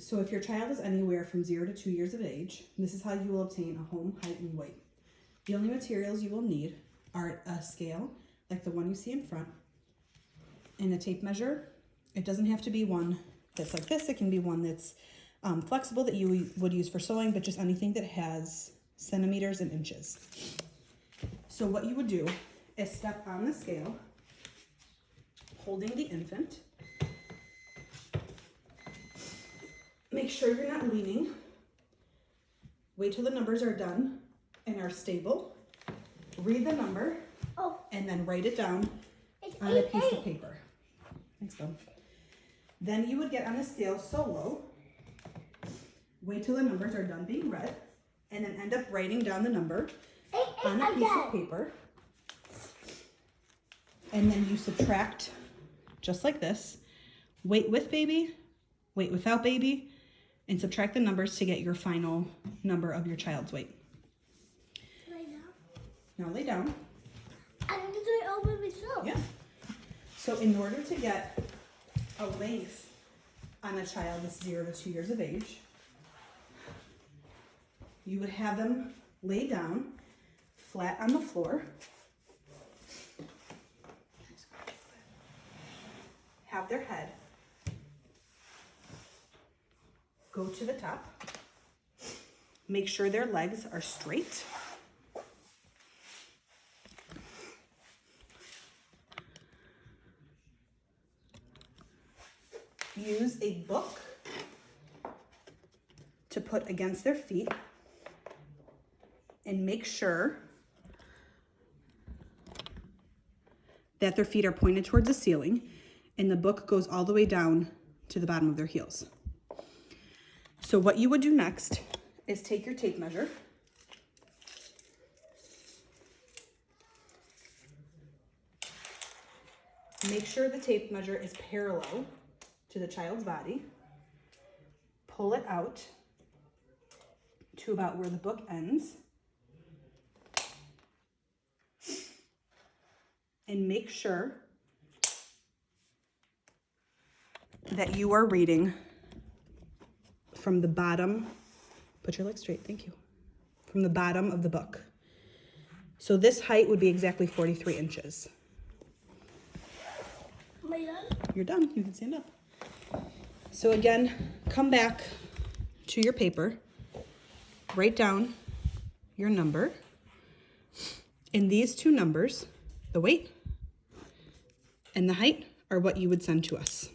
So if your child is anywhere from 0 to 2 years of age, this is how you will obtain a home height and weight. The only materials you will need are a scale, like the one you see in front, and a tape measure. It doesn't have to be one that's like this. It can be one that's flexible that you would use for sewing, but just anything that has centimeters and inches. So what you would do is step on the scale, holding the infant. Make sure you're not leaning. Wait till the numbers are done and are stable. Read the number, and then write it down on a piece of paper. Thanks, Bill. Then you would get on the scale solo. Wait till the numbers are done being read, and then end up writing down the number on a piece of paper. And then you subtract just like this. Weight with baby, weight without baby, and subtract the numbers to get your final number of your child's weight. Lay down. Now lay down. I need to do it all by myself. Yeah. So in order to get a length on a child that's 0 to 2 years of age, you would have them lay down flat on the floor. Have their head go to the top. Make sure their legs are straight. Use a book to put against their feet, and make sure that their feet are pointed towards the ceiling, and the book goes all the way down to the bottom of their heels. So what you would do next is take your tape measure, make sure the tape measure is parallel to the child's body, pull it out to about where the book ends, and make sure that you are reading from the bottom. Put your legs straight, thank you. From the bottom of the book. So this height would be exactly 43 inches. Am I done? You're done, you can stand up. So again, come back to your paper, write down your number, and these two numbers, the weight and the height, are what you would send to us.